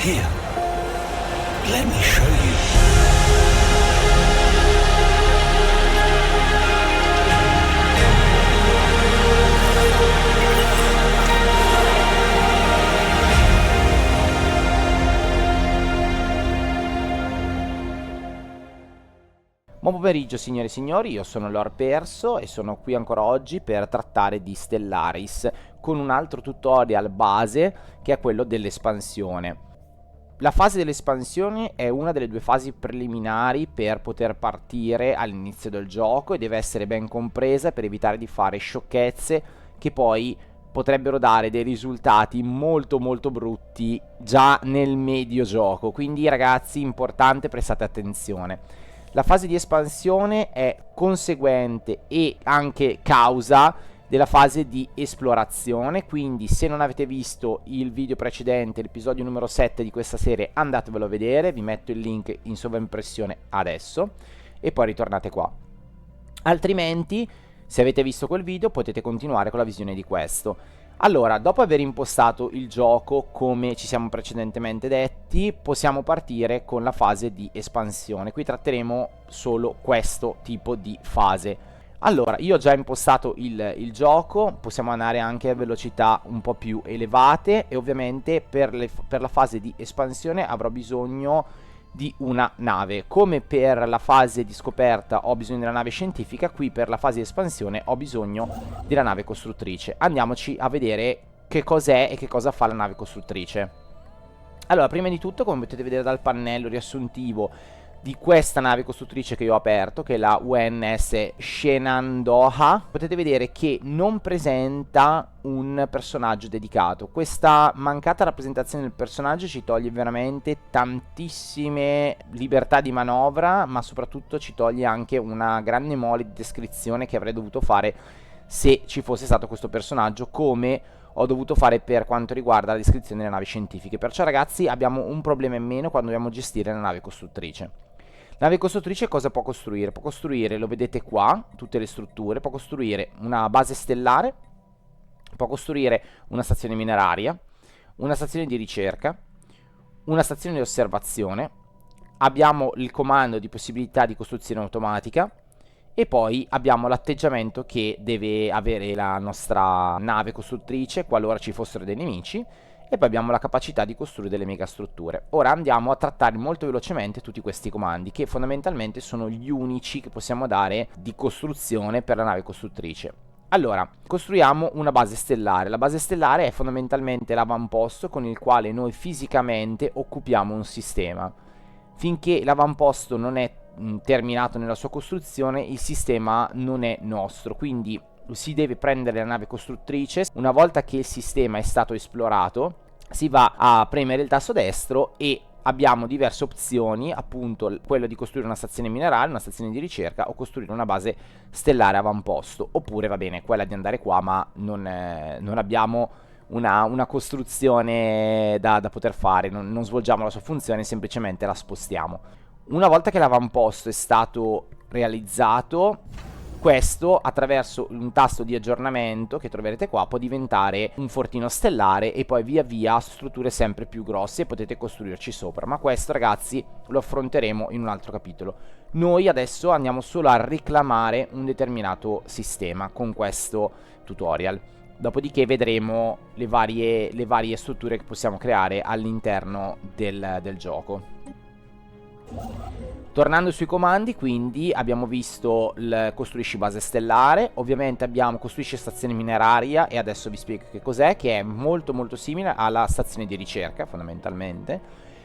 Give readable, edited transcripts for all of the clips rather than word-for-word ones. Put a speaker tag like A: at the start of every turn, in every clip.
A: Here, let me show you.
B: Buon pomeriggio signore e signori, io sono Lord Perso e sono qui ancora oggi per trattare di Stellaris con un altro tutorial base che è quello dell'espansione. La fase dell'espansione è una delle due fasi preliminari per poter partire all'inizio del gioco e deve essere ben compresa per evitare di fare sciocchezze che poi potrebbero dare dei risultati molto brutti già nel medio gioco. Quindi ragazzi, importante, prestate attenzione. La fase di espansione è conseguente e anche causa della fase di esplorazione, quindi se non avete visto il video precedente, l'episodio numero 7 di questa serie, andatevelo a vedere, vi metto il link in sovraimpressione adesso e poi ritornate qua. Altrimenti, se avete visto quel video, potete continuare con la visione di questo. Allora, dopo aver impostato il gioco come ci siamo precedentemente detti, possiamo partire con la fase di espansione. Qui tratteremo solo questo tipo di fase. Allora, io ho già impostato il gioco, possiamo andare anche a velocità un po' più elevate e ovviamente per la fase di espansione avrò bisogno di una nave. Come per la fase di scoperta ho bisogno della nave scientifica, qui per la fase di espansione ho bisogno della nave costruttrice. Andiamoci a vedere che cos'è e che cosa fa la nave costruttrice. Allora, prima di tutto, come potete vedere dal pannello riassuntivo di questa nave costruttrice che io ho aperto, che è la UNS Shenandoah, potete vedere che non presenta un personaggio dedicato. Questa mancata rappresentazione del personaggio ci toglie veramente tantissime libertà di manovra, ma soprattutto ci toglie anche una grande mole di descrizione che avrei dovuto fare se ci fosse stato questo personaggio, come ho dovuto fare per quanto riguarda la descrizione delle navi scientifiche. Perciò ragazzi abbiamo un problema in meno quando dobbiamo gestire la nave costruttrice. La nave costruttrice cosa può costruire? Può costruire, lo vedete qua, tutte le strutture, può costruire una base stellare, può costruire una stazione mineraria, una stazione di ricerca, una stazione di osservazione, abbiamo il comando di possibilità di costruzione automatica e poi abbiamo l'atteggiamento che deve avere la nostra nave costruttrice qualora ci fossero dei nemici. E poi abbiamo la capacità di costruire delle megastrutture. Ora andiamo a trattare molto velocemente tutti questi comandi, che fondamentalmente sono gli unici che possiamo dare di costruzione per la nave costruttrice. Allora, costruiamo una base stellare. La base stellare è fondamentalmente l'avamposto con il quale noi fisicamente occupiamo un sistema. Finché l'avamposto non è terminato nella sua costruzione, il sistema non è nostro, quindi si deve prendere la nave costruttrice. Una volta che il sistema è stato esplorato, si va a premere il tasto destro e abbiamo diverse opzioni, appunto quello di costruire una stazione minerale, una stazione di ricerca o costruire una base stellare avamposto, oppure va bene quella di andare qua, ma non abbiamo una costruzione da poter fare, non svolgiamo la sua funzione, semplicemente la spostiamo. Una volta che l'avamposto è stato realizzato, questo attraverso un tasto di aggiornamento che troverete qua può diventare un fortino stellare e poi via via strutture sempre più grosse e potete costruirci sopra, ma questo ragazzi lo affronteremo in un altro capitolo. Noi adesso andiamo solo a reclamare un determinato sistema con questo tutorial, dopodiché vedremo le varie strutture che possiamo creare all'interno del gioco. Tornando sui comandi, quindi abbiamo visto il costruisci base stellare, ovviamente abbiamo costruisci stazione mineraria e adesso vi spiego che cos'è, che è molto simile alla stazione di ricerca fondamentalmente,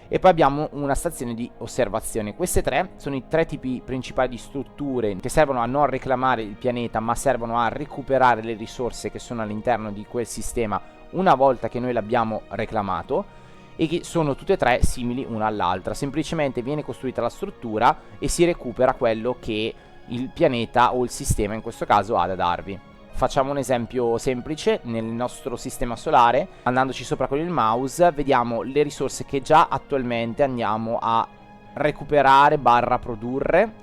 B: e poi abbiamo una stazione di osservazione. Queste tre sono i tre tipi principali di strutture che servono a non reclamare il pianeta, ma servono a recuperare le risorse che sono all'interno di quel sistema una volta che noi l'abbiamo reclamato, e che sono tutte e tre simili una all'altra. Semplicemente viene costruita la struttura e si recupera quello che il pianeta o il sistema in questo caso ha da darvi. Facciamo un esempio semplice. Nel nostro sistema solare, andandoci sopra con il mouse, vediamo le risorse che già attualmente andiamo a recuperare barra produrre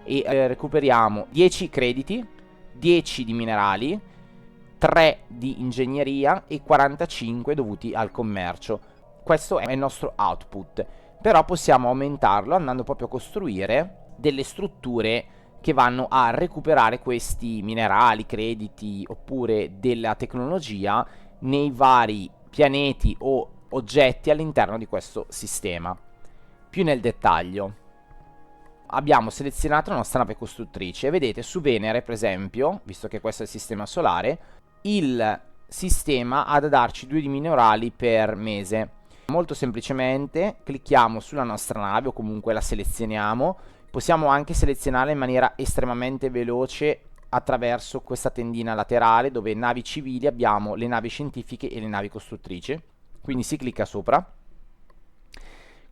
B: e recuperiamo 10 crediti, 10 di minerali, 3 di ingegneria e 45 dovuti al commercio. questo è il nostro output, però possiamo aumentarlo andando proprio a costruire delle strutture che vanno a recuperare questi minerali, crediti oppure della tecnologia nei vari pianeti o oggetti all'interno di questo sistema. Più nel dettaglio, abbiamo selezionato la nostra nave costruttrice e vedete su Venere, per esempio, visto che questo è il sistema solare, il sistema ha da darci 2 di minerali per mese. Molto semplicemente clicchiamo sulla nostra nave o comunque la selezioniamo. Possiamo anche selezionarla in maniera estremamente veloce attraverso questa tendina laterale dove navi civili abbiamo le navi scientifiche e le navi costruttrici. Quindi si clicca sopra.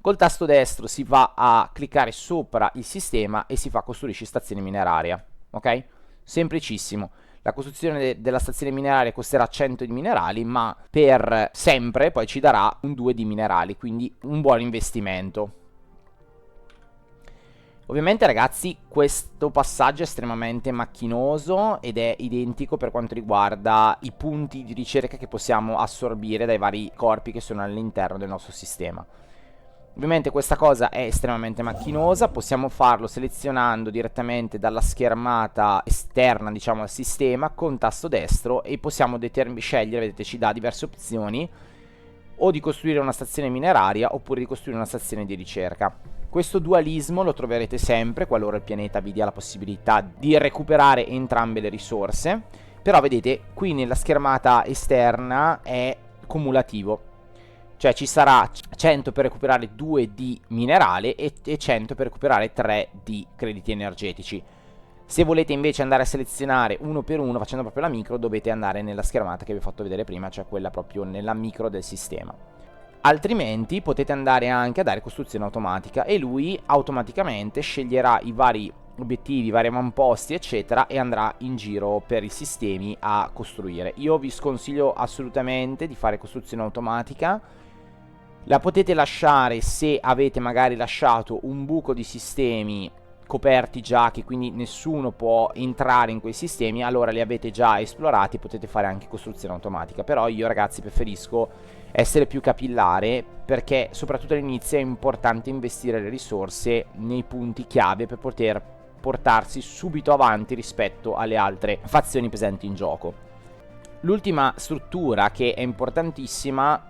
B: Col tasto destro si va a cliccare sopra il sistema e si fa costruisci stazione mineraria. Ok? Semplicissimo. La costruzione della stazione mineraria costerà 100 di minerali, ma per sempre poi ci darà un 2 di minerali, quindi un buon investimento. Ovviamente ragazzi questo passaggio è estremamente macchinoso ed è identico per quanto riguarda i punti di ricerca che possiamo assorbire dai vari corpi che sono all'interno del nostro sistema. Ovviamente questa cosa è estremamente macchinosa, possiamo farlo selezionando direttamente dalla schermata esterna, diciamo, al sistema con tasto destro e possiamo scegliere, vedete ci dà diverse opzioni, o di costruire una stazione mineraria oppure di costruire una stazione di ricerca. Questo dualismo lo troverete sempre qualora il pianeta vi dia la possibilità di recuperare entrambe le risorse, però vedete qui nella schermata esterna è cumulativo. Cioè ci sarà 100 per recuperare 2 di minerale e 100 per recuperare 3 di crediti energetici. Se volete invece andare a selezionare uno per uno facendo proprio la micro, dovete andare nella schermata che vi ho fatto vedere prima, cioè quella proprio nella micro del sistema. Altrimenti potete andare anche a dare costruzione automatica e lui automaticamente sceglierà i vari obiettivi, i vari avamposti eccetera e andrà in giro per i sistemi a costruire. Io vi sconsiglio assolutamente di fare costruzione automatica. La potete lasciare se avete magari lasciato un buco di sistemi coperti già, che quindi nessuno può entrare in quei sistemi, allora li avete già esplorati, potete fare anche costruzione automatica. Però io ragazzi preferisco essere più capillare, perché soprattutto all'inizio è importante investire le risorse nei punti chiave per poter portarsi subito avanti rispetto alle altre fazioni presenti in gioco. L'ultima struttura che è importantissima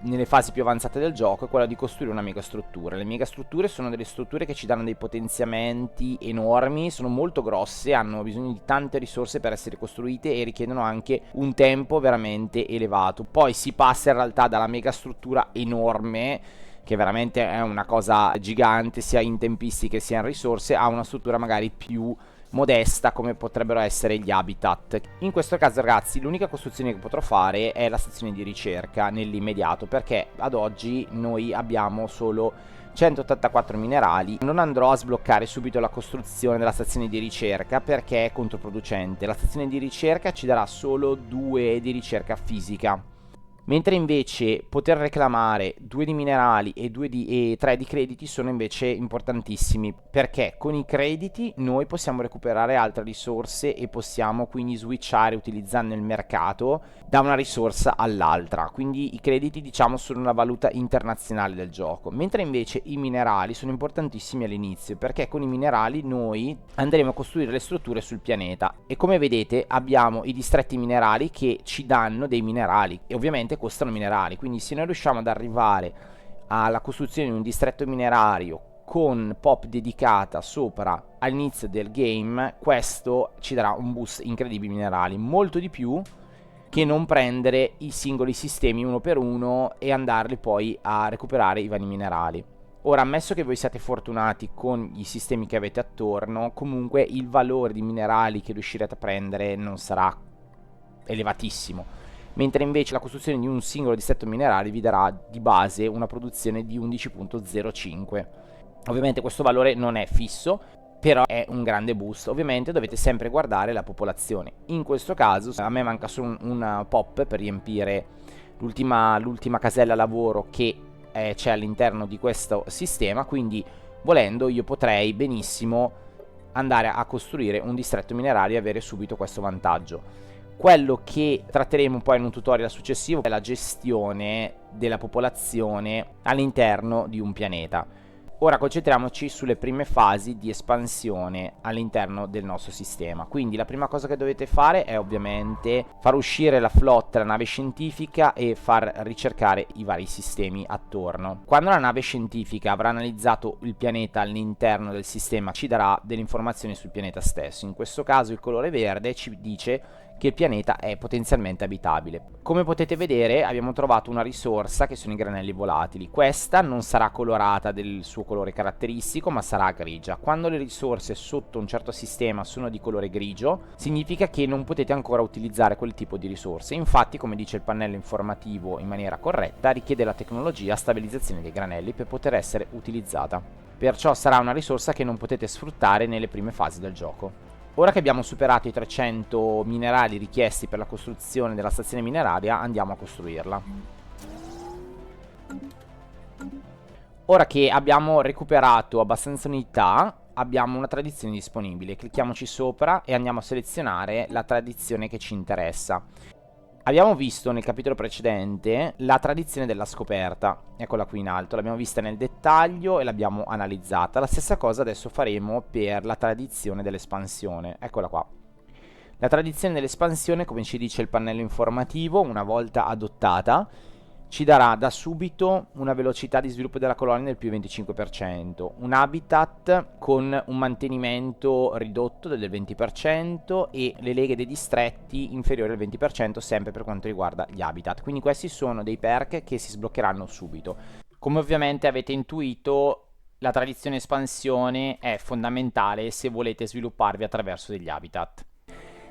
B: nelle fasi più avanzate del gioco è quella di costruire una megastruttura. Le megastrutture sono delle strutture che ci danno dei potenziamenti enormi, sono molto grosse, hanno bisogno di tante risorse per essere costruite e richiedono anche un tempo veramente elevato. Poi si passa in realtà dalla megastruttura enorme, che veramente è una cosa gigante sia in tempistiche sia in risorse, a una struttura magari più modesta come potrebbero essere gli habitat. In questo caso ragazzi l'unica costruzione che potrò fare è la stazione di ricerca nell'immediato, perché ad oggi noi abbiamo solo 184 minerali. Non andrò a sbloccare subito la costruzione della stazione di ricerca perché è controproducente. La stazione di ricerca ci darà solo 2 di ricerca fisica, mentre invece poter reclamare 2 di minerali e 3 di crediti sono invece importantissimi, perché con i crediti noi possiamo recuperare altre risorse e possiamo quindi switchare utilizzando il mercato da una risorsa all'altra. Quindi i crediti diciamo sono una valuta internazionale del gioco, mentre invece i minerali sono importantissimi all'inizio, perché con i minerali noi andremo a costruire le strutture sul pianeta e come vedete abbiamo i distretti minerali che ci danno dei minerali e ovviamente costano minerali. Quindi se noi riusciamo ad arrivare alla costruzione di un distretto minerario con pop dedicata sopra all'inizio del game, questo ci darà un boost incredibile minerali, molto di più che non prendere i singoli sistemi uno per uno e andarli poi a recuperare i vari minerali. Ora, ammesso che voi siate fortunati con i sistemi che avete attorno, comunque il valore di minerali che riuscirete a prendere non sarà elevatissimo, mentre invece la costruzione di un singolo distretto minerale vi darà di base una produzione di 11.05. Ovviamente questo valore non è fisso, però è un grande boost. Ovviamente dovete sempre guardare la popolazione. In questo caso a me manca solo un pop per riempire l'ultima casella lavoro che c'è all'interno di questo sistema, quindi volendo io potrei benissimo andare a costruire un distretto minerario e avere subito questo vantaggio. Quello che tratteremo poi in un tutorial successivo è la gestione della popolazione all'interno di un pianeta. Ora concentriamoci sulle prime fasi di espansione all'interno del nostro sistema. Quindi la prima cosa che dovete fare è ovviamente far uscire la flotta, la nave scientifica, e far ricercare i vari sistemi attorno. Quando la nave scientifica avrà analizzato il pianeta all'interno del sistema, ci darà delle informazioni sul pianeta stesso. In questo caso il colore verde ci dice che il pianeta è potenzialmente abitabile. Come potete vedere abbiamo trovato una risorsa che sono i granelli volatili. Questa non sarà colorata del suo colore caratteristico, ma sarà grigia. Quando le risorse sotto un certo sistema sono di colore grigio, significa che non potete ancora utilizzare quel tipo di risorse. Infatti, come dice il pannello informativo in maniera corretta, richiede la tecnologia stabilizzazione dei granelli per poter essere utilizzata. Perciò sarà una risorsa che non potete sfruttare nelle prime fasi del gioco. Ora che abbiamo superato i 300 minerali richiesti per la costruzione della stazione mineraria, andiamo a costruirla. Ora che abbiamo recuperato abbastanza unità, abbiamo una tradizione disponibile. Clicchiamoci sopra e andiamo a selezionare la tradizione che ci interessa. Abbiamo visto nel capitolo precedente la tradizione della scoperta, eccola qui in alto, l'abbiamo vista nel dettaglio e l'abbiamo analizzata. La stessa cosa adesso faremo per la tradizione dell'espansione, eccola qua. La tradizione dell'espansione, come ci dice il pannello informativo, una volta adottata, ci darà da subito una velocità di sviluppo della colonia del più 25%, un habitat con un mantenimento ridotto del 20% e le leghe dei distretti inferiori al 20% sempre per quanto riguarda gli habitat. Quindi questi sono dei perk che si sbloccheranno subito. Come ovviamente avete intuito, la tradizione espansione è fondamentale se volete svilupparvi attraverso degli habitat.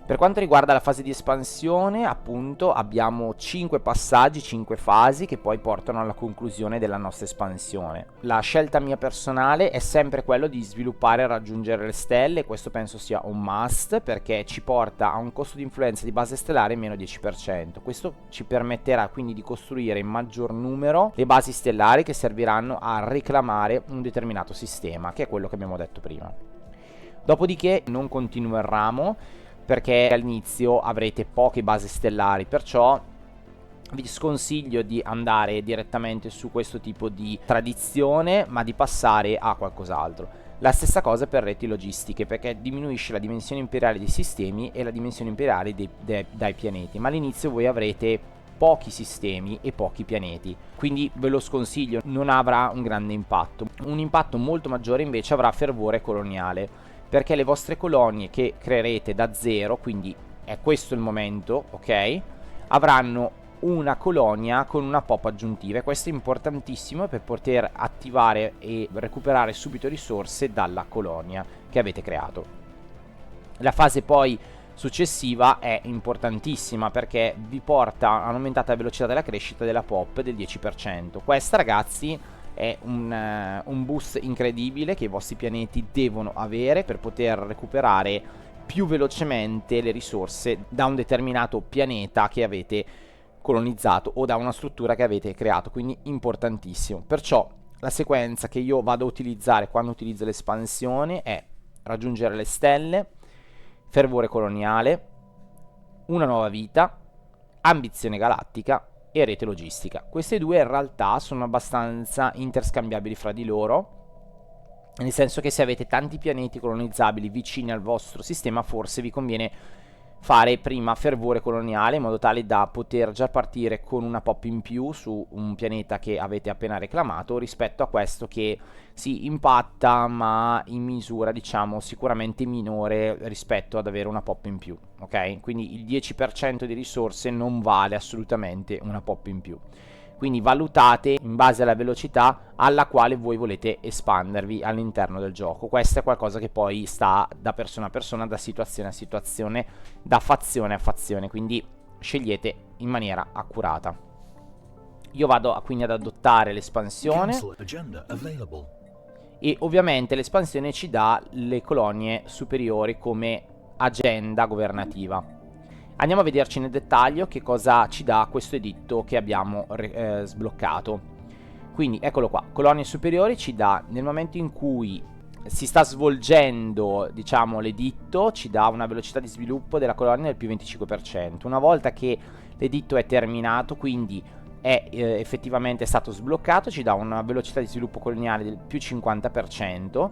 B: Per quanto riguarda la fase di espansione, appunto, abbiamo 5 passaggi, 5 fasi che poi portano alla conclusione della nostra espansione. La scelta mia personale è sempre quello di sviluppare e raggiungere le stelle, questo penso sia un must perché ci porta a un costo di influenza di base stellare meno 10%. Questo ci permetterà quindi di costruire in maggior numero le basi stellari che serviranno a reclamare un determinato sistema, che è quello che abbiamo detto prima. Dopodiché non continueremo perché all'inizio avrete poche basi stellari, perciò vi sconsiglio di andare direttamente su questo tipo di tradizione, ma di passare a qualcos'altro. La stessa cosa per reti logistiche, perché diminuisce la dimensione imperiale dei sistemi e la dimensione imperiale dai pianeti, ma all'inizio voi avrete pochi sistemi e pochi pianeti, quindi ve lo sconsiglio, non avrà un grande impatto. Un impatto molto maggiore invece avrà fervore coloniale, perché le vostre colonie che creerete da zero, quindi è questo il momento, ok? Avranno una colonia con una pop aggiuntiva e questo è importantissimo per poter attivare e recuperare subito risorse dalla colonia che avete creato. La fase poi successiva è importantissima perché vi porta a un'aumentata velocità della crescita della pop del 10%. Questa, ragazzi, è un boost incredibile che i vostri pianeti devono avere per poter recuperare più velocemente le risorse da un determinato pianeta che avete colonizzato o da una struttura che avete creato, quindi importantissimo. Perciò la sequenza che io vado a utilizzare quando utilizzo l'espansione è raggiungere le stelle, fervore coloniale, una nuova vita, ambizione galattica e rete logistica. Queste due in realtà sono abbastanza interscambiabili fra di loro, nel senso che se avete tanti pianeti colonizzabili vicini al vostro sistema, forse vi conviene fare prima fervore coloniale in modo tale da poter già partire con una pop in più su un pianeta che avete appena reclamato, rispetto a questo che si impatta ma in misura diciamo sicuramente minore rispetto ad avere una pop in più, ok? Quindi il 10% di risorse non vale assolutamente una pop in più. Quindi valutate in base alla velocità alla quale voi volete espandervi all'interno del gioco. Questo è qualcosa che poi sta da persona a persona, da situazione a situazione, da fazione a fazione, quindi scegliete in maniera accurata. Io vado quindi ad adottare l'espansione e ovviamente l'espansione ci dà le colonie superiori come agenda governativa. Andiamo a vederci nel dettaglio che cosa ci dà questo editto che abbiamo sbloccato. Quindi eccolo qua, colonie superiori ci dà nel momento in cui si sta svolgendo, diciamo, l'editto, ci dà una velocità di sviluppo della colonia del più 25%. Una volta che l'editto è terminato, quindi è effettivamente stato sbloccato, ci dà una velocità di sviluppo coloniale del più 50%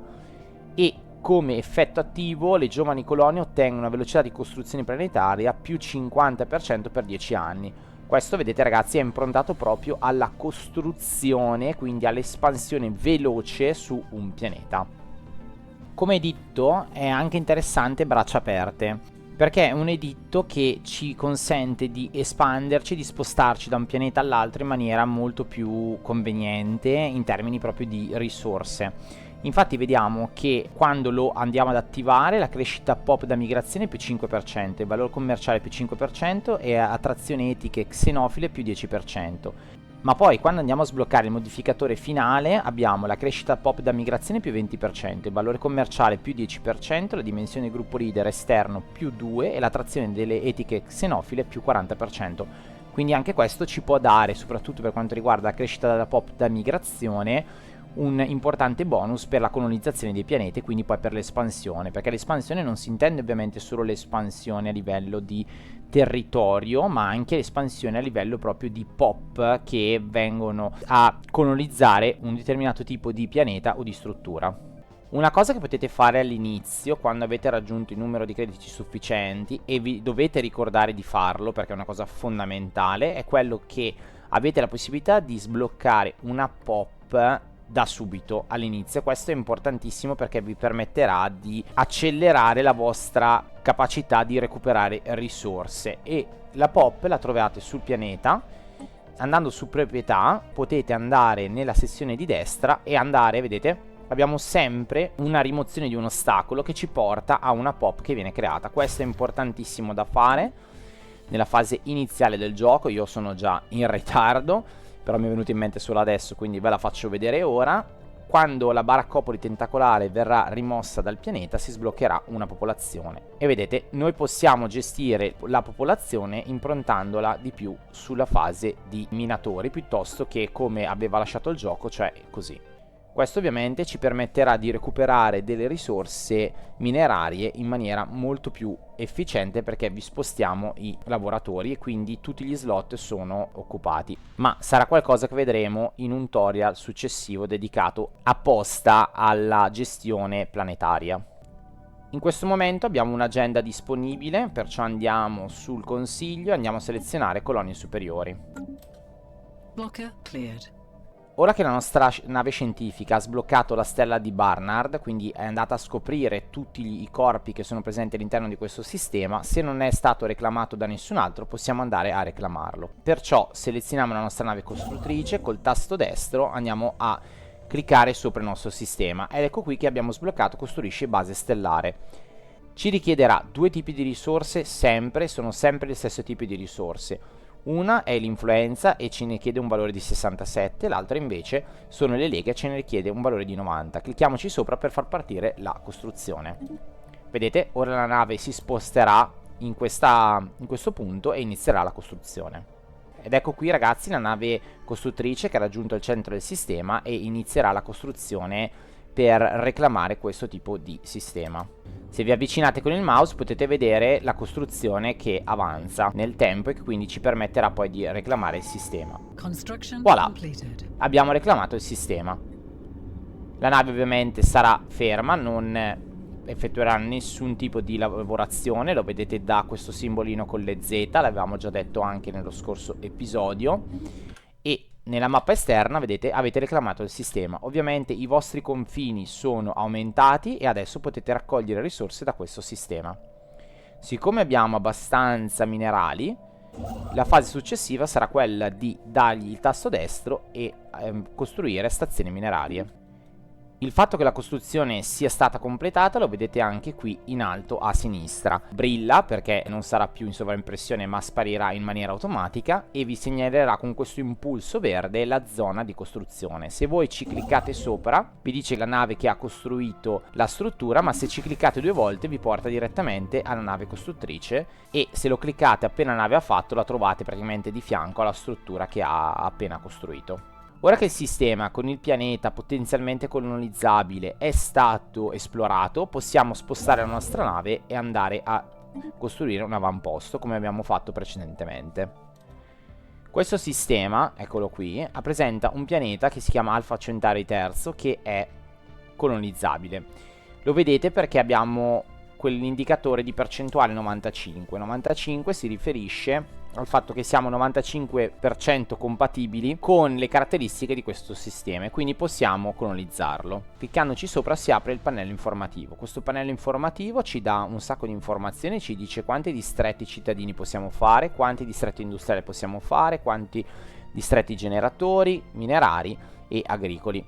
B: e come effetto attivo le giovani colonie ottengono una velocità di costruzione planetaria più 50% per 10 anni. Questo, vedete ragazzi, è improntato proprio alla costruzione, quindi all'espansione veloce su un pianeta. Come editto è anche interessante Braccia Aperte, perché è un editto che ci consente di espanderci, di spostarci da un pianeta all'altro in maniera molto più conveniente in termini proprio di risorse. Infatti vediamo che quando lo andiamo ad attivare la crescita pop da migrazione più 5%, il valore commerciale più 5% e attrazione etiche xenofile più 10%. Ma poi quando andiamo a sbloccare il modificatore finale abbiamo la crescita pop da migrazione più 20%, il valore commerciale più 10%, la dimensione gruppo leader esterno più 2 e l'attrazione delle etiche xenofile più 40%. Quindi anche questo ci può dare, soprattutto per quanto riguarda la crescita della pop da migrazione, un importante bonus per la colonizzazione dei pianeti e quindi poi per l'espansione, perché l'espansione non si intende ovviamente solo l'espansione a livello di territorio, ma anche l'espansione a livello proprio di pop che vengono a colonizzare un determinato tipo di pianeta o di struttura. Una cosa che potete fare all'inizio, quando avete raggiunto il numero di crediti sufficienti, e vi dovete ricordare di farlo perché è una cosa fondamentale, è quello che avete la possibilità di sbloccare una pop da subito all'inizio. Questo è importantissimo perché vi permetterà di accelerare la vostra capacità di recuperare risorse. E la pop la trovate sul pianeta. Andando su proprietà potete andare nella sezione di destra e andare, vedete, abbiamo sempre una rimozione di un ostacolo che ci porta a una pop che viene creata. Questo è importantissimo da fare nella fase iniziale del gioco. Io sono già in ritardo, però mi è venuto in mente solo adesso, quindi ve la faccio vedere ora. Quando la baraccopoli tentacolare verrà rimossa dal pianeta si sbloccherà una popolazione. E vedete, noi possiamo gestire la popolazione improntandola di più sulla fase di minatori piuttosto che come aveva lasciato il gioco, cioè così. Questo ovviamente ci permetterà di recuperare delle risorse minerarie in maniera molto più efficiente perché vi spostiamo i lavoratori e quindi tutti gli slot sono occupati. Ma sarà qualcosa che vedremo in un tutorial successivo dedicato apposta alla gestione planetaria. In questo momento abbiamo un'agenda disponibile, perciò andiamo sul consiglio e andiamo a selezionare colonie superiori.
C: Blocker cleared.
B: Ora che la nostra nave scientifica ha sbloccato la stella di Barnard, quindi è andata a scoprire tutti i corpi che sono presenti all'interno di questo sistema, se non è stato reclamato da nessun altro possiamo andare a reclamarlo. Perciò selezioniamo la nostra nave costruttrice, col tasto destro andiamo a cliccare sopra il nostro sistema ed ecco qui che abbiamo sbloccato Costruisci base stellare. Ci richiederà due tipi di risorse sempre, sono sempre gli stessi tipi di risorse. Una è l'influenza e ce ne chiede un valore di 67, l'altra invece sono le leghe e ce ne richiede un valore di 90. Clicchiamoci sopra per far partire la costruzione. Vedete, ora la nave si sposterà in questo punto e inizierà la costruzione. Ed ecco qui ragazzi la nave costruttrice che ha raggiunto il centro del sistema e inizierà la costruzione per reclamare questo tipo di sistema. Se vi avvicinate con il mouse potete vedere la costruzione che avanza nel tempo e che quindi ci permetterà poi di reclamare il sistema. Voilà, abbiamo reclamato il sistema. La nave ovviamente sarà ferma, non effettuerà nessun tipo di lavorazione, lo vedete da questo simbolino con le Z, l'avevamo già detto anche nello scorso episodio. E nella mappa esterna, vedete, avete reclamato il sistema. Ovviamente i vostri confini sono aumentati e adesso potete raccogliere risorse da questo sistema. Siccome abbiamo abbastanza minerali, la fase successiva sarà quella di dargli il tasto destro e costruire stazioni minerarie. Il fatto che la costruzione sia stata completata lo vedete anche qui in alto a sinistra. Brilla perché non sarà più in sovraimpressione ma sparirà in maniera automatica e vi segnalerà con questo impulso verde la zona di costruzione. Se voi ci cliccate sopra vi dice la nave che ha costruito la struttura, ma se ci cliccate due volte vi porta direttamente alla nave costruttrice e se lo cliccate appena la nave ha fatto la trovate praticamente di fianco alla struttura che ha appena costruito. Ora che il sistema con il pianeta potenzialmente colonizzabile è stato esplorato, possiamo spostare la nostra nave e andare a costruire un avamposto come abbiamo fatto precedentemente. Questo sistema, eccolo qui, presenta un pianeta che si chiama Alpha Centauri III che è colonizzabile. Lo vedete perché abbiamo quell'indicatore di percentuale 95. 95 si riferisce al fatto che siamo 95% compatibili con le caratteristiche di questo sistema e quindi possiamo colonizzarlo. Cliccandoci sopra si apre il pannello informativo. Questo pannello informativo ci dà un sacco di informazioni, ci dice quanti distretti cittadini possiamo fare, quanti distretti industriali possiamo fare, quanti distretti generatori, minerari e agricoli.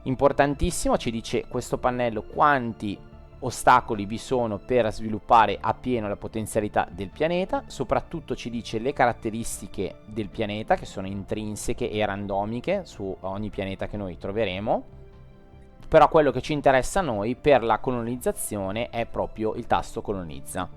B: Importantissimo, ci dice questo pannello quanti ostacoli vi sono per sviluppare appieno la potenzialità del pianeta, soprattutto ci dice le caratteristiche del pianeta che sono intrinseche e randomiche su ogni pianeta che noi troveremo, però quello che ci interessa a noi per la colonizzazione è proprio il tasto colonizza.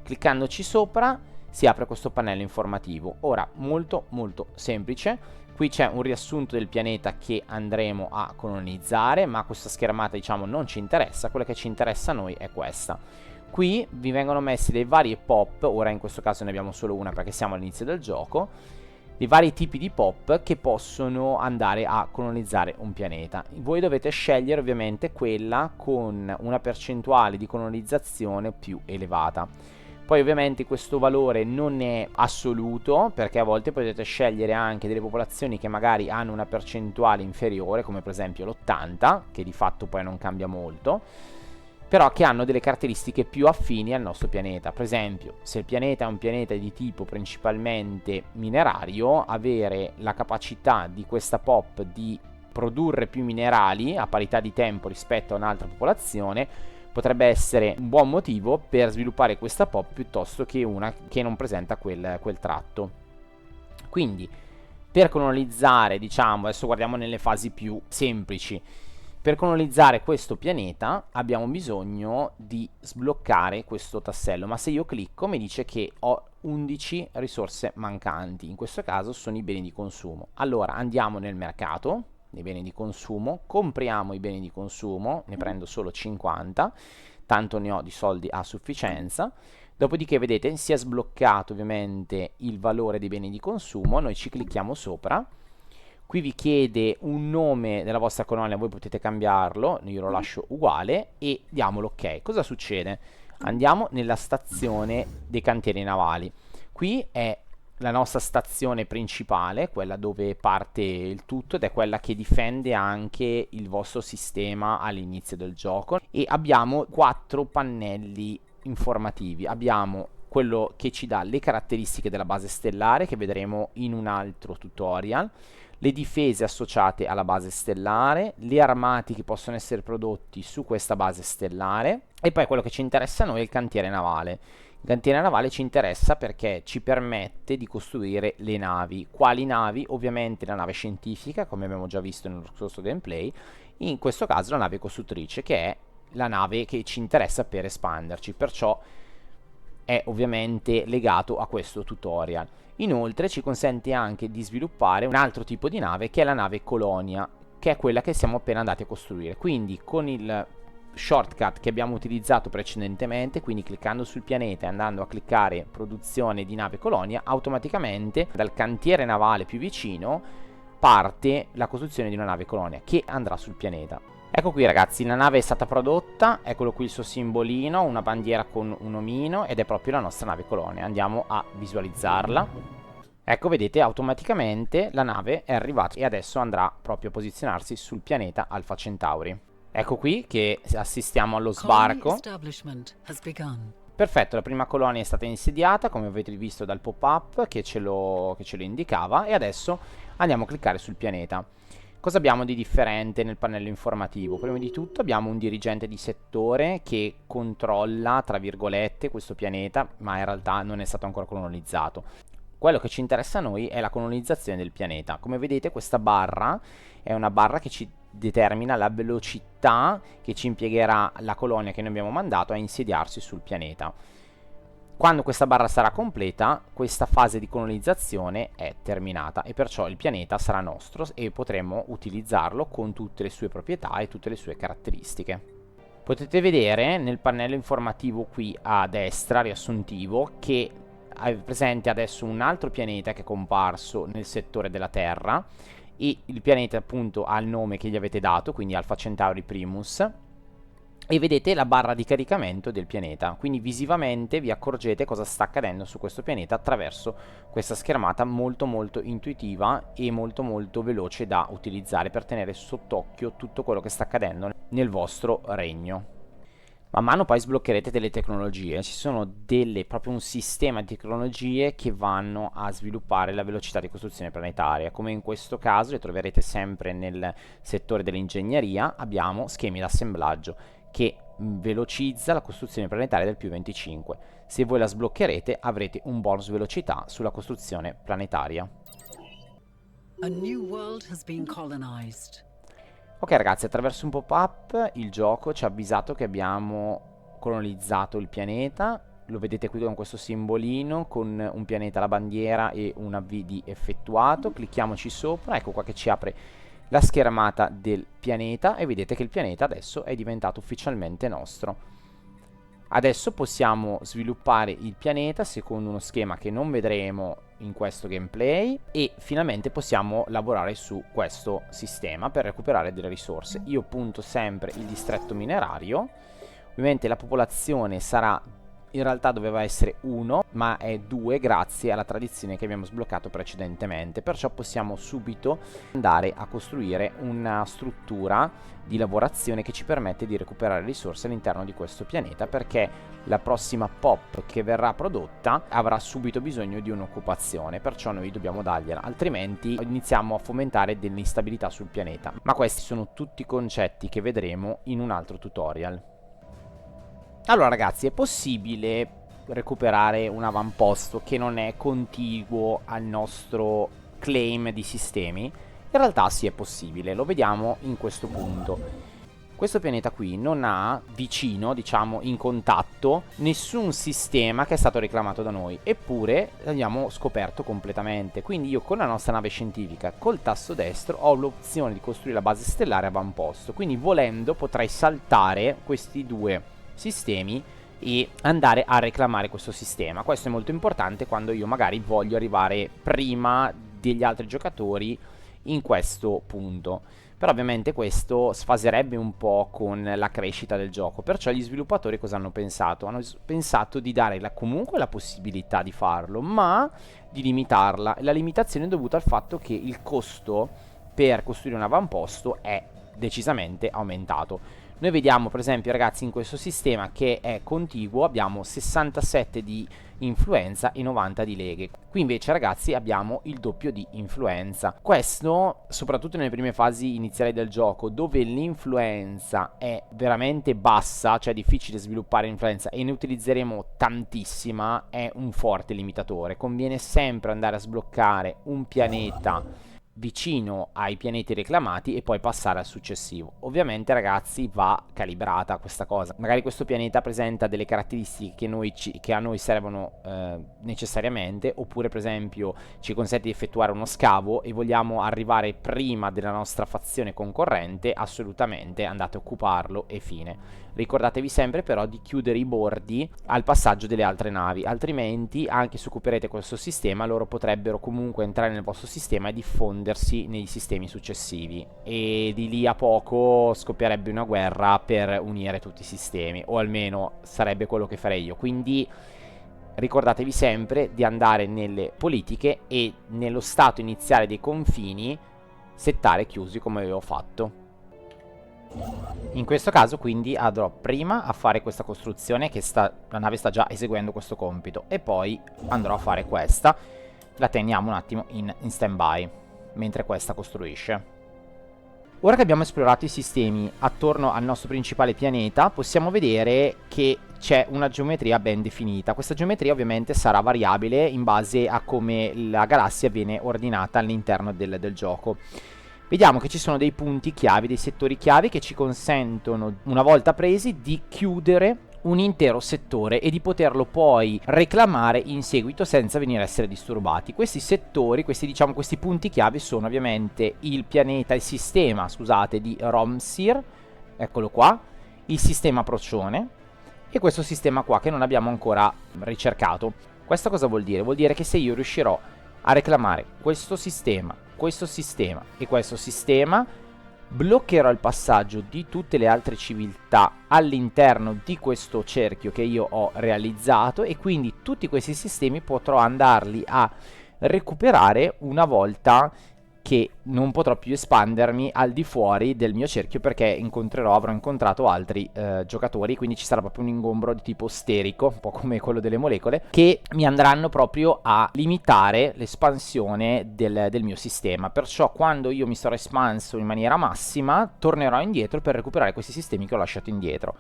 B: Cliccandoci sopra si apre questo pannello informativo. Ora, molto semplice. Qui c'è un riassunto del pianeta che andremo a colonizzare, ma questa schermata diciamo non ci interessa, quella che ci interessa a noi è questa. Qui vi vengono messi dei vari pop, ora in questo caso ne abbiamo solo una perché siamo all'inizio del gioco, dei vari tipi di pop che possono andare a colonizzare un pianeta. Voi dovete scegliere ovviamente quella con una percentuale di colonizzazione più elevata. Poi ovviamente questo valore non è assoluto perché a volte potete scegliere anche delle popolazioni che magari hanno una percentuale inferiore, come per esempio l'80, che di fatto poi non cambia molto, però che hanno delle caratteristiche più affini al nostro pianeta. Per esempio, se il pianeta è un pianeta di tipo principalmente minerario, avere la capacità di questa pop di produrre più minerali a parità di tempo rispetto a un'altra popolazione potrebbe essere un buon motivo per sviluppare questa pop piuttosto che una che non presenta quel tratto. Quindi per colonizzare, diciamo, adesso guardiamo nelle fasi più semplici, per colonizzare questo pianeta abbiamo bisogno di sbloccare questo tassello, ma se io clicco mi dice che ho 11 risorse mancanti, in questo caso sono i beni di consumo. Allora andiamo nel mercato dei beni di consumo, compriamo i beni di consumo, ne prendo solo 50, tanto ne ho di soldi a sufficienza. Dopodiché vedete si è sbloccato ovviamente il valore dei beni di consumo, noi ci clicchiamo sopra, qui vi chiede un nome della vostra colonia, voi potete cambiarlo, io lo lascio uguale e diamo l'ok. Cosa succede? Andiamo nella stazione dei cantieri navali, qui è la nostra stazione principale, quella dove parte il tutto ed è quella che difende anche il vostro sistema all'inizio del gioco, e abbiamo 4 pannelli informativi. Abbiamo quello che ci dà le caratteristiche della base stellare che vedremo in un altro tutorial, le difese associate alla base stellare, le armati che possono essere prodotti su questa base stellare e poi quello che ci interessa a noi è il cantiere navale. Il cantiere navale ci interessa perché ci permette di costruire le navi. Quali navi? Ovviamente la nave scientifica, come abbiamo già visto nello scorso gameplay, in questo caso la nave costruttrice, che è la nave che ci interessa per espanderci, perciò è ovviamente legato a questo tutorial. Inoltre ci consente anche di sviluppare un altro tipo di nave che è la nave colonia, che è quella che siamo appena andati a costruire. Quindi con il shortcut che abbiamo utilizzato precedentemente, quindi cliccando sul pianeta e andando a cliccare produzione di nave colonia, automaticamente dal cantiere navale più vicino parte la costruzione di una nave colonia che andrà sul pianeta. Ecco qui ragazzi, la nave è stata prodotta, eccolo qui il suo simbolino, una bandiera con un omino ed è proprio la nostra nave colonia. Andiamo a visualizzarla. Ecco, vedete, automaticamente la nave è arrivata e adesso andrà proprio a posizionarsi sul pianeta Alpha Centauri. Ecco qui che assistiamo allo sbarco. Perfetto, la prima colonia è stata insediata, come avete visto dal pop-up che ce lo indicava, e adesso andiamo a cliccare sul pianeta. Cosa abbiamo di differente nel pannello informativo? Prima di tutto abbiamo un dirigente di settore che controlla, tra virgolette, questo pianeta, ma in realtà non è stato ancora colonizzato. Quello che ci interessa a noi è la colonizzazione del pianeta. Come vedete questa barra è una barra che ci determina la velocità che ci impiegherà la colonia che noi abbiamo mandato a insediarsi sul pianeta. Quando questa barra sarà completa, questa fase di colonizzazione è terminata e perciò il pianeta sarà nostro e potremo utilizzarlo con tutte le sue proprietà e tutte le sue caratteristiche. Potete vedere nel pannello informativo qui a destra, riassuntivo, che è presente adesso un altro pianeta che è comparso nel settore della Terra, e il pianeta appunto ha il nome che gli avete dato, quindi Alpha Centauri Primus, e vedete la barra di caricamento del pianeta, quindi visivamente vi accorgete cosa sta accadendo su questo pianeta attraverso questa schermata molto molto intuitiva e molto molto veloce da utilizzare per tenere sott'occhio tutto quello che sta accadendo nel vostro regno. Man mano poi sbloccherete delle tecnologie, ci sono proprio un sistema di tecnologie che vanno a sviluppare la velocità di costruzione planetaria, come in questo caso le troverete sempre nel settore dell'ingegneria. Abbiamo schemi d'assemblaggio che velocizza la costruzione planetaria del più 25. Se voi la sbloccherete avrete un bonus velocità sulla costruzione planetaria.
C: A new world has been colonized.
B: Ok ragazzi, attraverso un pop-up il gioco ci ha avvisato che abbiamo colonizzato il pianeta. Lo vedete qui con questo simbolino, con un pianeta, la bandiera e una V di effettuato. Clicchiamoci sopra, ecco qua che ci apre la schermata del pianeta e vedete che il pianeta adesso è diventato ufficialmente nostro. Adesso possiamo sviluppare il pianeta secondo uno schema che non vedremo in questo gameplay e finalmente possiamo lavorare su questo sistema per recuperare delle risorse. Io punto sempre il distretto minerario. Ovviamente la popolazione sarà, in realtà doveva essere 1, ma è 2 grazie alla tradizione che abbiamo sbloccato precedentemente, perciò possiamo subito andare a costruire una struttura di lavorazione che ci permette di recuperare risorse all'interno di questo pianeta, perché la prossima pop che verrà prodotta avrà subito bisogno di un'occupazione, perciò noi dobbiamo dargliela, altrimenti iniziamo a fomentare dell'instabilità sul pianeta. Ma questi sono tutti concetti che vedremo in un altro tutorial. Allora ragazzi, è possibile recuperare un avamposto che non è contiguo al nostro claim di sistemi? In realtà sì, è possibile, lo vediamo in questo punto. Questo pianeta qui non ha vicino, diciamo, in contatto, nessun sistema che è stato reclamato da noi, eppure l'abbiamo scoperto completamente. Quindi io con la nostra nave scientifica, col tasto destro, ho l'opzione di costruire la base stellare avamposto. Quindi volendo potrei saltare questi due sistemi e andare a reclamare questo sistema. Questo è molto importante quando io magari voglio arrivare prima degli altri giocatori in questo punto, però ovviamente questo sfaserebbe un po' con la crescita del gioco. Perciò gli sviluppatori cosa hanno pensato? Hanno pensato di dare comunque la possibilità di farlo, ma di limitarla. La limitazione è dovuta al fatto che il costo per costruire un avamposto è decisamente aumentato. Noi vediamo per esempio ragazzi in questo sistema che è contiguo abbiamo 67 di influenza e 90 di leghe. Qui invece ragazzi abbiamo il doppio di influenza. Questo soprattutto nelle prime fasi iniziali del gioco, dove l'influenza è veramente bassa, cioè è difficile sviluppare l'influenza e ne utilizzeremo tantissima, è un forte limitatore. Conviene sempre andare a sbloccare un pianeta vicino ai pianeti reclamati e poi passare al successivo. Ovviamente ragazzi va calibrata questa cosa. Magari questo pianeta presenta delle caratteristiche che a noi servono necessariamente, oppure per esempio ci consente di effettuare uno scavo e vogliamo arrivare prima della nostra fazione concorrente, assolutamente andate a occuparlo e fine. Ricordatevi sempre però di chiudere i bordi al passaggio delle altre navi, altrimenti anche se occuperete questo sistema loro potrebbero comunque entrare nel vostro sistema e diffondersi nei sistemi successivi, e di lì a poco scoppierebbe una guerra per unire tutti i sistemi, o almeno sarebbe quello che farei io. Quindi ricordatevi sempre di andare nelle politiche e nello stato iniziale dei confini settare chiusi come avevo fatto. In questo caso quindi andrò prima a fare questa costruzione che la nave sta già eseguendo questo compito, e poi andrò a fare questa, la teniamo un attimo in stand by mentre questa costruisce. Ora che abbiamo esplorato i sistemi attorno al nostro principale pianeta, possiamo vedere che c'è una geometria ben definita. Questa geometria ovviamente sarà variabile in base a come la galassia viene ordinata all'interno del gioco. Vediamo che ci sono dei punti chiavi, dei settori chiavi che ci consentono, una volta presi, di chiudere un intero settore e di poterlo poi reclamare in seguito senza venire a essere disturbati. Questi settori, questi punti chiave sono ovviamente il sistema, scusate, di Romsir, eccolo qua, il sistema Procione e questo sistema qua che non abbiamo ancora ricercato. Questo cosa vuol dire? Vuol dire che se io riuscirò a reclamare questo sistema e questo sistema, bloccherò il passaggio di tutte le altre civiltà all'interno di questo cerchio che io ho realizzato e quindi tutti questi sistemi potrò andarli a recuperare una volta che non potrò più espandermi al di fuori del mio cerchio, perché avrò incontrato altri giocatori, quindi ci sarà proprio un ingombro di tipo sterico, un po' come quello delle molecole, che mi andranno proprio a limitare l'espansione del mio sistema. Perciò quando io mi sarò espanso in maniera massima tornerò indietro per recuperare questi sistemi che ho lasciato indietro.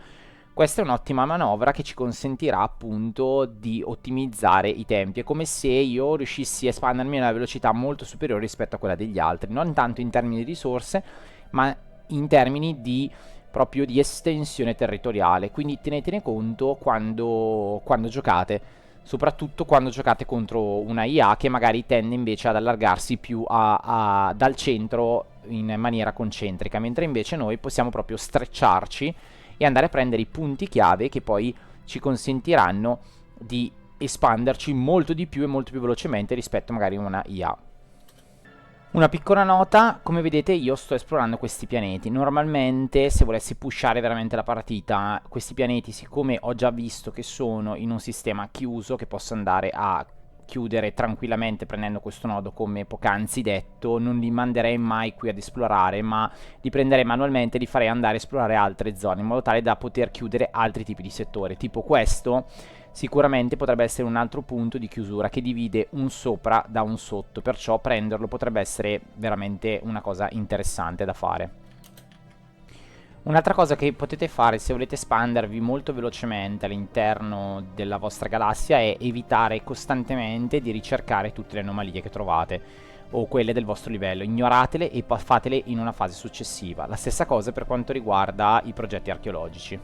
B: Questa è un'ottima manovra che ci consentirà appunto di ottimizzare i tempi. È come se io riuscissi a espandermi a una velocità molto superiore rispetto a quella degli altri, non tanto in termini di risorse, ma in termini proprio di estensione territoriale. Quindi tenetene conto quando giocate, soprattutto quando giocate contro una IA che magari tende invece ad allargarsi più dal centro in maniera concentrica, mentre invece noi possiamo proprio strecciarci e andare a prendere i punti chiave che poi ci consentiranno di espanderci molto di più e molto più velocemente rispetto magari a una IA. Una piccola nota: come vedete io sto esplorando questi pianeti. Normalmente, se volessi pushare veramente la partita, questi pianeti, siccome ho già visto che sono in un sistema chiuso, che posso andare a chiudere tranquillamente prendendo questo nodo come poc'anzi detto, non li manderei mai qui ad esplorare, ma li prenderei manualmente e li farei andare a esplorare altre zone in modo tale da poter chiudere altri tipi di settore. Tipo questo sicuramente potrebbe essere un altro punto di chiusura che divide un sopra da un sotto, perciò prenderlo potrebbe essere veramente una cosa interessante da fare. Un'altra cosa che potete fare se volete espandervi molto velocemente all'interno della vostra galassia è evitare costantemente di ricercare tutte le anomalie che trovate o quelle del vostro livello. Ignoratele e fatele in una fase successiva. La stessa cosa per quanto riguarda i progetti archeologici.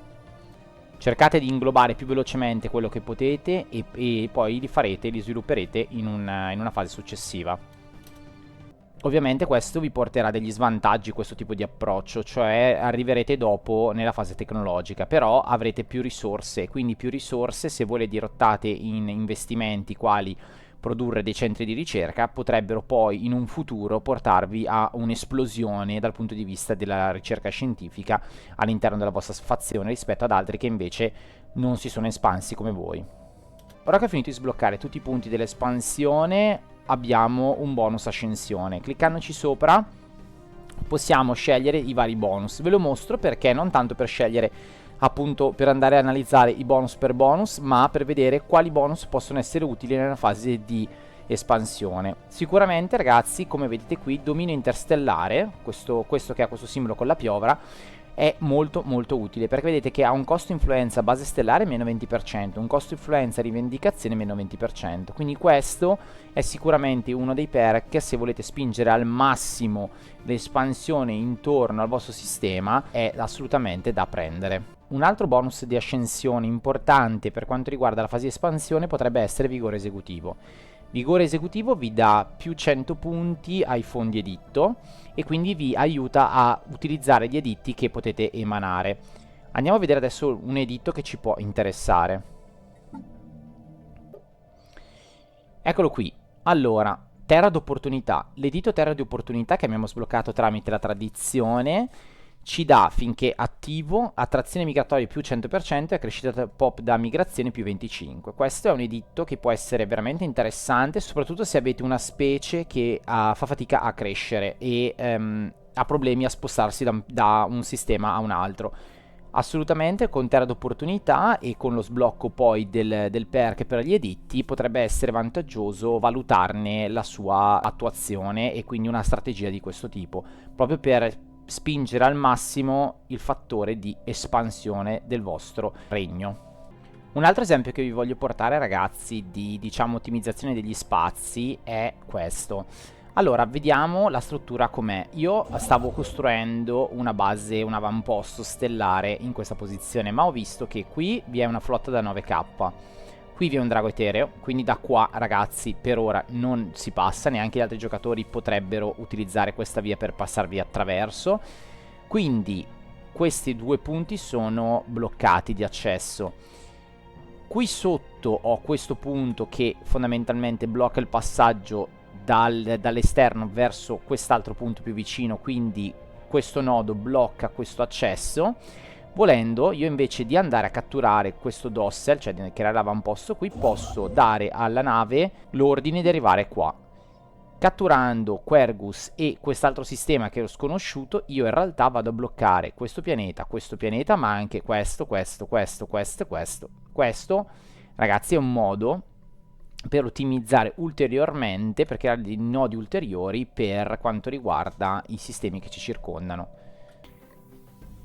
B: Cercate di inglobare più velocemente quello che potete e poi li svilupperete in una fase successiva. Ovviamente questo vi porterà degli svantaggi, questo tipo di approccio, cioè arriverete dopo nella fase tecnologica, però avrete più risorse, quindi più risorse, se voi le dirottate in investimenti quali produrre dei centri di ricerca, potrebbero poi in un futuro portarvi a un'esplosione dal punto di vista della ricerca scientifica all'interno della vostra fazione rispetto ad altri che invece non si sono espansi come voi. Ora che ho finito di sbloccare tutti i punti dell'espansione, abbiamo un bonus ascensione. Cliccandoci sopra possiamo scegliere i vari bonus. Ve lo mostro perché non tanto per scegliere, appunto, per andare a analizzare i bonus per bonus, ma per vedere quali bonus possono essere utili nella fase di espansione. Sicuramente, ragazzi, come vedete qui, dominio interstellare, questo che ha questo simbolo con la piovra, è molto molto utile, perché vedete che ha un costo influenza base stellare meno 20%, un costo influenza rivendicazione meno 20%, quindi questo è sicuramente uno dei perk se volete spingere al massimo l'espansione intorno al vostro sistema, è assolutamente da prendere. Un altro bonus di ascensione importante per quanto riguarda la fase di espansione potrebbe essere vigore esecutivo. Vigore esecutivo vi dà più 100 punti ai fondi editto e quindi vi aiuta a utilizzare gli editti che potete emanare. Andiamo a vedere adesso un editto che ci può interessare. Eccolo qui. Allora, terra d'opportunità. L'editto terra di opportunità che abbiamo sbloccato tramite la tradizione ci dà, finché attivo, attrazione migratoria più 100% e crescita pop da migrazione più 25%. Questo è un editto che può essere veramente interessante, soprattutto se avete una specie che fa fatica a crescere e ha problemi a spostarsi da un sistema a un altro. Assolutamente con terra d'opportunità e con lo sblocco poi del perk per gli editti potrebbe essere vantaggioso valutarne la sua attuazione e quindi una strategia di questo tipo, proprio per spingere al massimo il fattore di espansione del vostro regno. Un altro esempio che vi voglio portare, ragazzi, di ottimizzazione degli spazi è questo. Allora, vediamo la struttura com'è. Io stavo costruendo una base, un avamposto stellare in questa posizione, ma ho visto che qui vi è una flotta da 9k. Qui vi è un drago etereo, quindi da qua, ragazzi, per ora non si passa, neanche gli altri giocatori potrebbero utilizzare questa via per passarvi attraverso. Quindi questi due punti sono bloccati di accesso. Qui sotto ho questo punto che fondamentalmente blocca il passaggio dall'esterno verso quest'altro punto più vicino, quindi questo nodo blocca questo accesso. Volendo, io invece di andare a catturare questo Dossel, cioè di creare l'avamposto qui, posso dare alla nave l'ordine di arrivare qua. Catturando Quergus e quest'altro sistema che è sconosciuto, io in realtà vado a bloccare questo pianeta, ma anche questo. Questo, ragazzi, è un modo per ottimizzare ulteriormente, per creare dei nodi ulteriori per quanto riguarda i sistemi che ci circondano.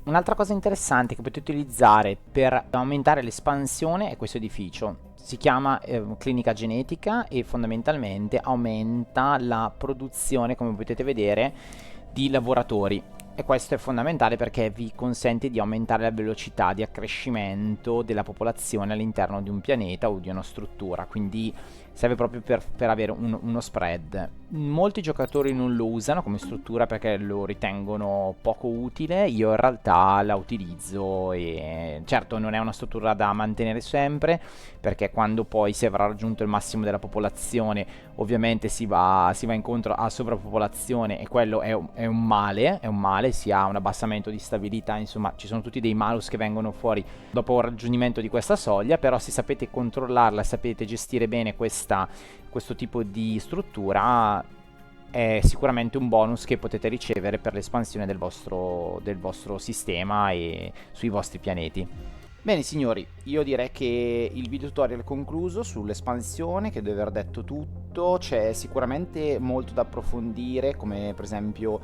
B: Un'altra cosa interessante che potete utilizzare per aumentare l'espansione è questo edificio. Si chiama clinica genetica e fondamentalmente aumenta la produzione, come potete vedere, di lavoratori. E questo è fondamentale perché vi consente di aumentare la velocità di accrescimento della popolazione all'interno di un pianeta o di una struttura, quindi serve proprio per avere uno spread. Molti giocatori non lo usano come struttura perché lo ritengono poco utile, io in realtà la utilizzo e certo non è una struttura da mantenere sempre, perché quando poi si avrà raggiunto il massimo della popolazione ovviamente si va incontro a sovrappopolazione e quello è un male, si ha un abbassamento di stabilità, insomma ci sono tutti dei malus che vengono fuori dopo il raggiungimento di questa soglia, però se sapete controllarla, sapete gestire bene questo tipo di struttura, è sicuramente un bonus che potete ricevere per l'espansione del vostro sistema e sui vostri pianeti. Bene signori, io direi che il video tutorial è concluso sull'espansione, credo di aver detto tutto. C'è sicuramente molto da approfondire, come per esempio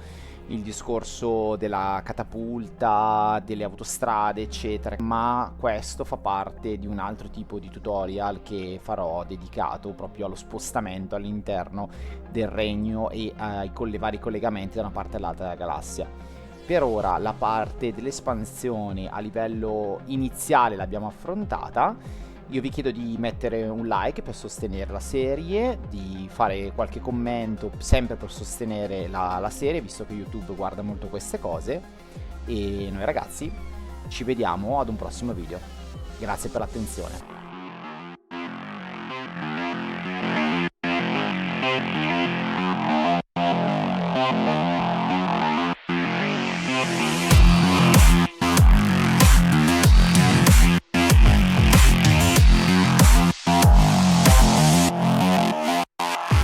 B: il discorso della catapulta, delle autostrade eccetera, ma questo fa parte di un altro tipo di tutorial che farò dedicato proprio allo spostamento all'interno del regno e ai vari collegamenti da una parte all'altra della galassia. Per ora la parte dell'espansione a livello iniziale l'abbiamo affrontata. Io vi chiedo di mettere un like per sostenere la serie, di fare qualche commento sempre per sostenere la serie, visto che YouTube guarda molto queste cose. E noi ragazzi ci vediamo ad un prossimo video. Grazie per l'attenzione.